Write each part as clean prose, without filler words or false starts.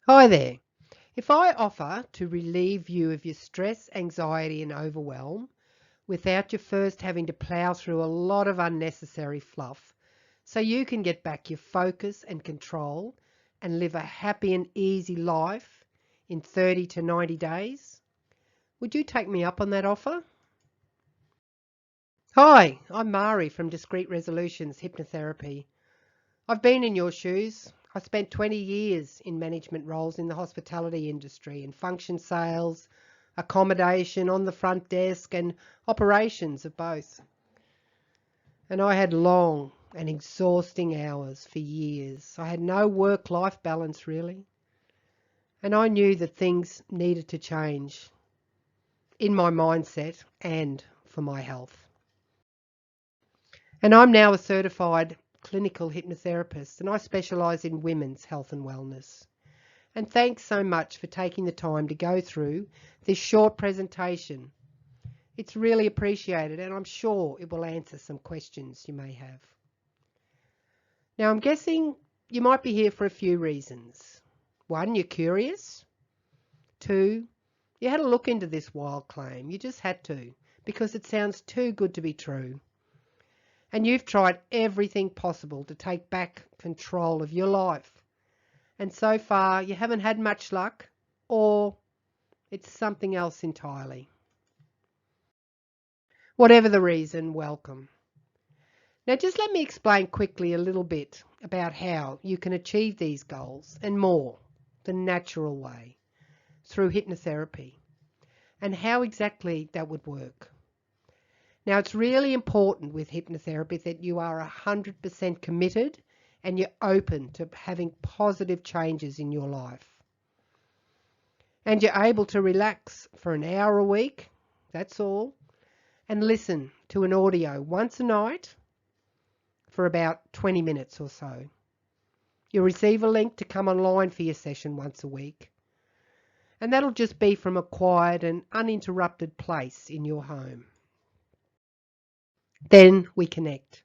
Hi there. If I offer to relieve you of your stress, anxiety and overwhelm without you first having to plough through a lot of unnecessary fluff so you can get back your focus and control and live a happy and easy life in 30 to 90 days, would you take me up on that offer? Hi, I'm Mari from Discrete Resolutions Hypnotherapy. I've been in your shoes. I spent 20 years in management roles in the hospitality industry in function sales, accommodation, on the front desk and operations of both. And I had long and exhausting hours for years. I had no work-life balance really. And I knew that things needed to change in my mindset and for my health. And I'm now a certified clinical hypnotherapist and I specialise in women's health and wellness. And thanks so much for taking the time to go through this short presentation. It's really appreciated and I'm sure it will answer some questions you may have. Now I'm guessing you might be here for a few reasons. 1, you're curious. 2, you had a look into this wild claim. You just had to because it sounds too good to be true. And you've tried everything possible to take back control of your life. And so far you haven't had much luck, or it's something else entirely. Whatever the reason, welcome. Now just let me explain quickly a little bit about how you can achieve these goals and more the natural way through hypnotherapy and how exactly that would work. Now it's really important with hypnotherapy that you are 100% committed and you're open to having positive changes in your life. And you're able to relax for an hour a week, that's all, and listen to an audio once a night for about 20 minutes or so. You'll receive a link to come online for your session once a week. And that'll just be from a quiet and uninterrupted place in your home. Then we connect.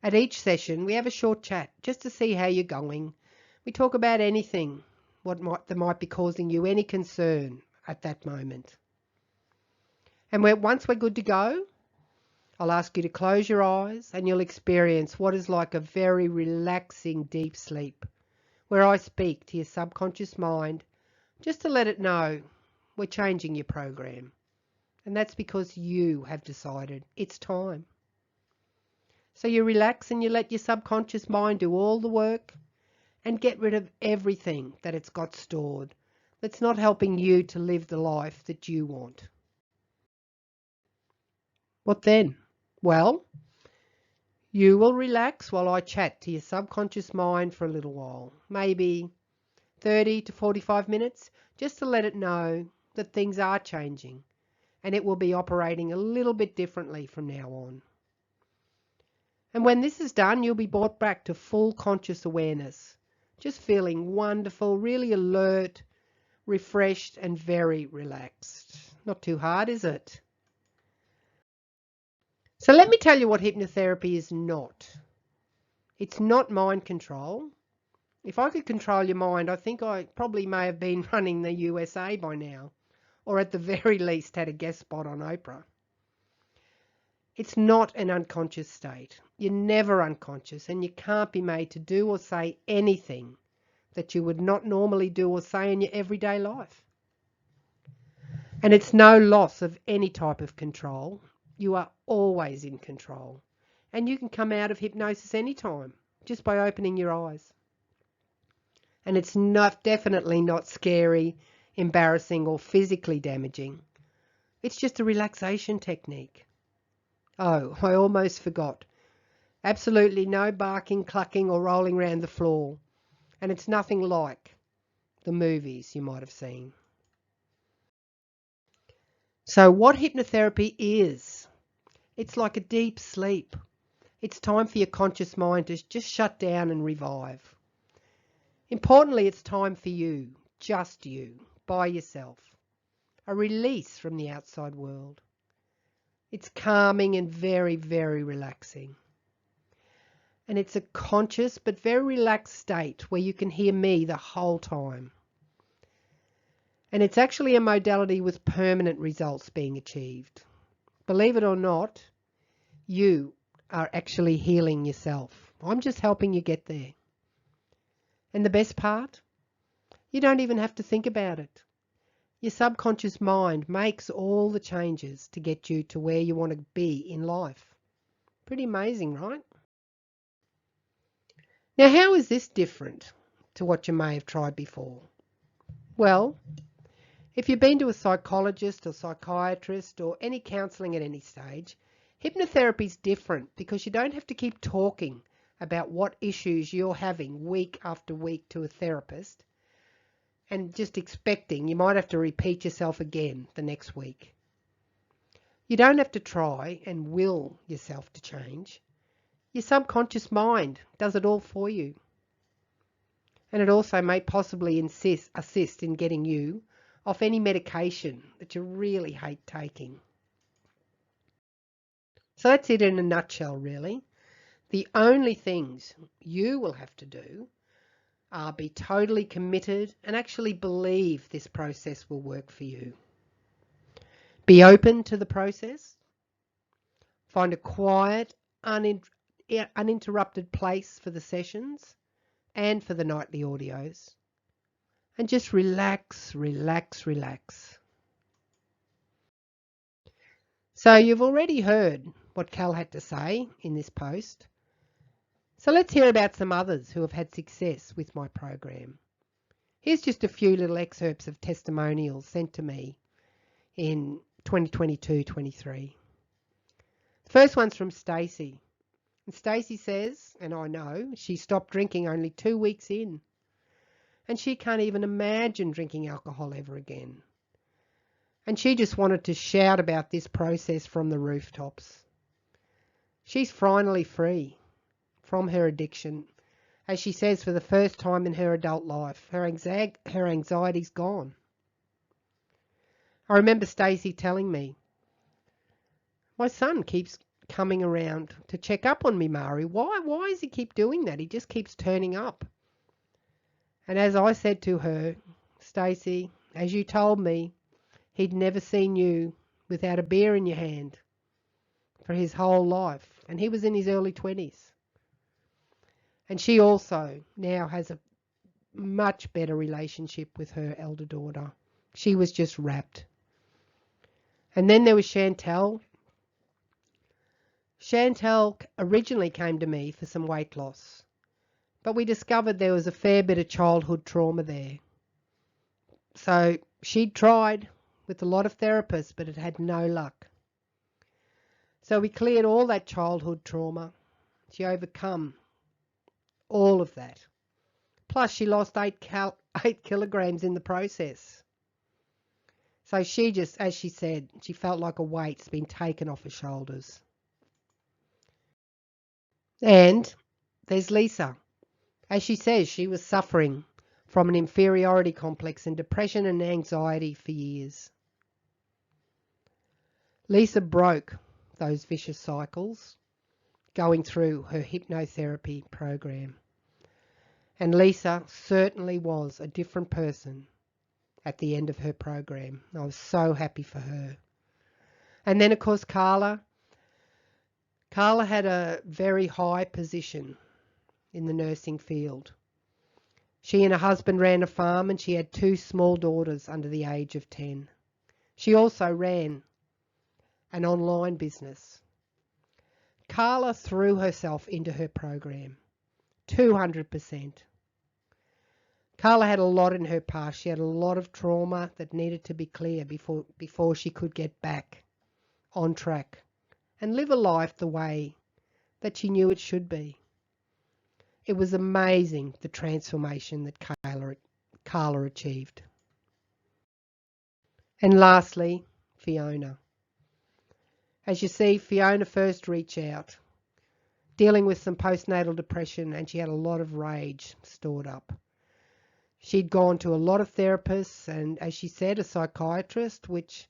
At each session, we have a short chat just to see how you're going. We talk about anything that might be causing you any concern at that moment. And once we're good to go, I'll ask you to close your eyes and you'll experience what is like a very relaxing deep sleep, where I speak to your subconscious mind just to let it know we're changing your program. And that's because you have decided it's time. So you relax and you let your subconscious mind do all the work and get rid of everything that it's got stored that's not helping you to live the life that you want. What then? Well, you will relax while I chat to your subconscious mind for a little while, maybe 30 to 45 minutes, just to let it know that things are changing and it will be operating a little bit differently from now on. And when this is done, you'll be brought back to full conscious awareness, just feeling wonderful, really alert, refreshed and very relaxed. Not too hard, is it? So let me tell you what hypnotherapy is not. It's not mind control. If I could control your mind, I think I probably may have been running the USA by now, or at the very least had a guest spot on Oprah. It's not an unconscious state. You're never unconscious and you can't be made to do or say anything that you would not normally do or say in your everyday life. And it's no loss of any type of control. You are always in control. And you can come out of hypnosis anytime, just by opening your eyes. And it's definitely not scary, embarrassing or physically damaging. It's just a relaxation technique. Oh, I almost forgot. Absolutely no barking, clucking or rolling around the floor. And it's nothing like the movies you might have seen. So what hypnotherapy is, it's like a deep sleep. It's time for your conscious mind to just shut down and revive. Importantly, it's time for you, just you, by yourself. A release from the outside world. It's calming and very, very relaxing. And it's a conscious but very relaxed state where you can hear me the whole time. And it's actually a modality with permanent results being achieved. Believe it or not, you are actually healing yourself. I'm just helping you get there. And the best part? You don't even have to think about it. Your subconscious mind makes all the changes to get you to where you want to be in life. Pretty amazing, right? Now, how is this different to what you may have tried before? Well, if you've been to a psychologist or psychiatrist or any counselling at any stage, hypnotherapy is different because you don't have to keep talking about what issues you're having week after week to a therapist and just expecting you might have to repeat yourself again the next week. You don't have to try and will yourself to change. Your subconscious mind does it all for you. And it also may possibly assist in getting you off any medication that you really hate taking. So that's it in a nutshell, really. The only things you will have to do are be totally committed and actually believe this process will work for you. Be open to the process. Find a quiet, uninterrupted place for the sessions and for the nightly audios. And just relax, relax, relax. So you've already heard what Cal had to say in this post. So let's hear about some others who have had success with my program. Here's just a few little excerpts of testimonials sent to me in 2022-23. The first one's from Stacey. And Stacey says, and I know, she stopped drinking only 2 weeks in. And she can't even imagine drinking alcohol ever again. And she just wanted to shout about this process from the rooftops. She's finally free from her addiction. As she says, for the first time in her adult life, her anxiety's gone. I remember Stacey telling me, my son keeps coming around to check up on me, Mari. Why does he keep doing that? He just keeps turning up. And as I said to her, Stacey, as you told me, he'd never seen you without a beer in your hand for his whole life. And he was in his early 20s. And she also now has a much better relationship with her elder daughter. She was just rapt. And then there was Chantel. Chantel originally came to me for some weight loss, but we discovered there was a fair bit of childhood trauma there. So she'd tried with a lot of therapists, but it had no luck. So we cleared all that childhood trauma. She overcome all of that. Plus she lost 8 kilograms in the process. So she just, as she said, she felt like a weight's been taken off her shoulders. And there's Lisa. As she says, she was suffering from an inferiority complex and depression and anxiety for years. Lisa broke those vicious cycles going through her hypnotherapy program. And Lisa certainly was a different person at the end of her program. I was so happy for her. And then, of course, Carla. Carla had a very high position in the nursing field. She and her husband ran a farm and she had 2 small daughters under the age of 10. She also ran an online business. Carla threw herself into her program, 200%. Carla had a lot in her past. She had a lot of trauma that needed to be clear before she could get back on track and live a life the way that she knew it should be. It was amazing, the transformation that Carla achieved. And lastly, Fiona. As you see, Fiona first reached out, dealing with some postnatal depression, and she had a lot of rage stored up. She'd gone to a lot of therapists and, as she said, a psychiatrist, which,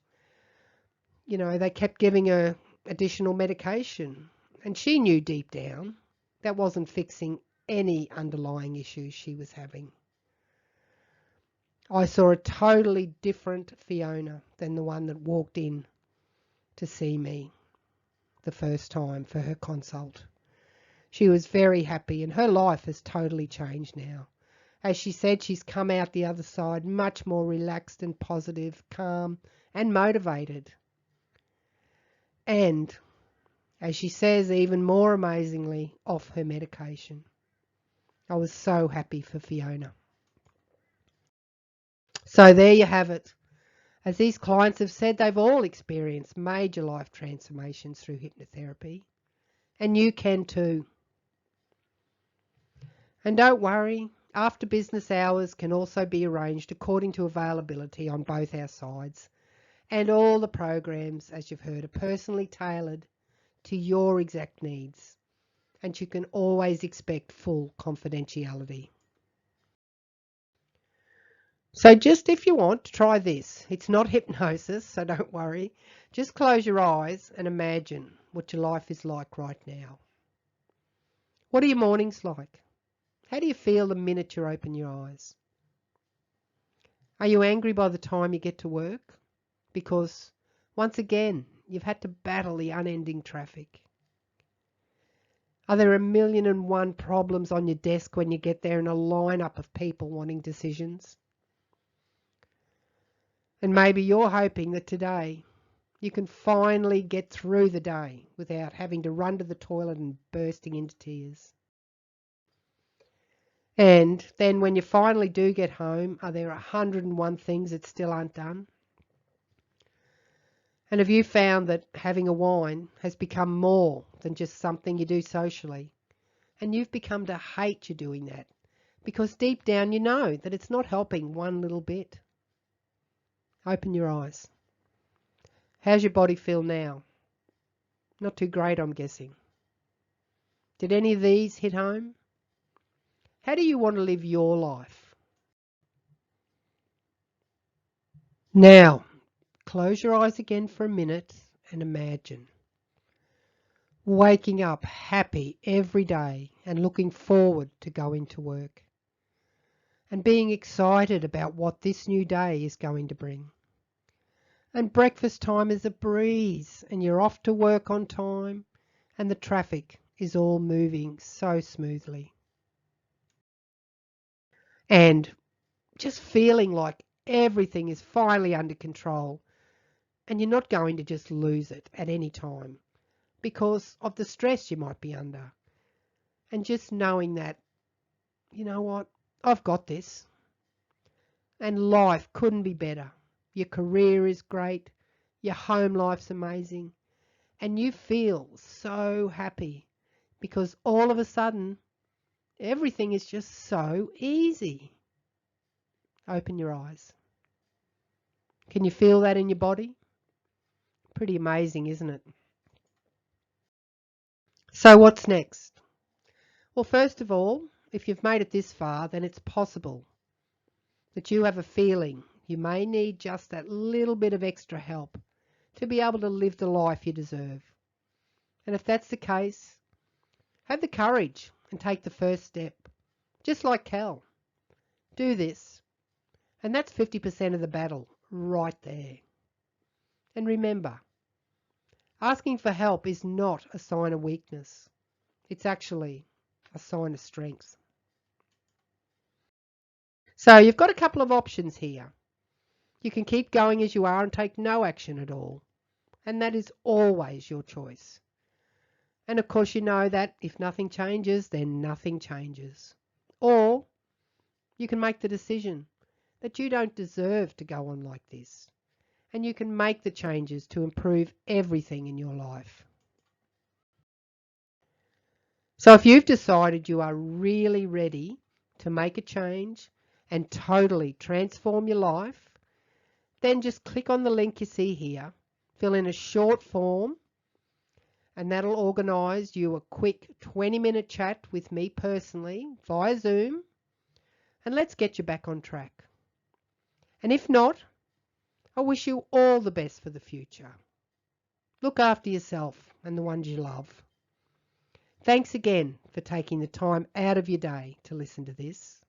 they kept giving her additional medication. And she knew deep down that wasn't fixing any underlying issues she was having. I saw a totally different Fiona than the one that walked in to see me the first time for her consult. She was very happy and her life has totally changed now. As she said, she's come out the other side much more relaxed and positive, calm and motivated. And, as she says, even more amazingly, off her medication. I was so happy for Fiona. So there you have it. As these clients have said, they've all experienced major life transformations through hypnotherapy. And you can too. And don't worry, after business hours can also be arranged according to availability on both our sides. And all the programs, as you've heard, are personally tailored to your exact needs. And you can always expect full confidentiality. So just if you want, try this. It's not hypnosis, so don't worry. Just close your eyes and imagine what your life is like right now. What are your mornings like? How do you feel the minute you open your eyes? Are you angry by the time you get to work? Because, once again, you've had to battle the unending traffic. Are there 1,000,001 problems on your desk when you get there and a lineup of people wanting decisions? And maybe you're hoping that today you can finally get through the day without having to run to the toilet and bursting into tears. And then when you finally do get home, are there 101 things that still aren't done? And have you found that having a wine has become more than just something you do socially? And you've become to hate you doing that because deep down you know that it's not helping one little bit. Open your eyes. How's your body feel now? Not too great, I'm guessing. Did any of these hit home? How do you want to live your life? Now, close your eyes again for a minute and imagine waking up happy every day and looking forward to going to work and being excited about what this new day is going to bring. And breakfast time is a breeze and you're off to work on time and the traffic is all moving so smoothly. And just feeling like everything is finally under control and you're not going to just lose it at any time because of the stress you might be under. And just knowing that, you know what, I've got this. And life couldn't be better. Your career is great. Your home life's amazing. And you feel so happy because all of a sudden, everything is just so easy. Open your eyes. Can you feel that in your body? Pretty amazing, isn't it? So what's next? Well, first of all, if you've made it this far, then it's possible that you have a feeling you may need just that little bit of extra help to be able to live the life you deserve. And if that's the case, have the courage and take the first step, just like Cal. Do this, and that's 50% of the battle right there. And remember, asking for help is not a sign of weakness. It's actually a sign of strength. So you've got a couple of options here. You can keep going as you are and take no action at all. And that is always your choice. And of course you know that if nothing changes, then nothing changes. Or you can make the decision that you don't deserve to go on like this. And you can make the changes to improve everything in your life. So if you've decided you are really ready to make a change and totally transform your life, then just click on the link you see here, fill in a short form, and that'll organise you a quick 20-minute chat with me personally via Zoom, and let's get you back on track. And if not, I wish you all the best for the future. Look after yourself and the ones you love. Thanks again for taking the time out of your day to listen to this.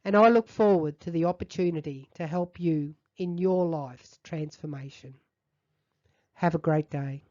And I look forward to the opportunity to help you in your life's transformation. Have a great day.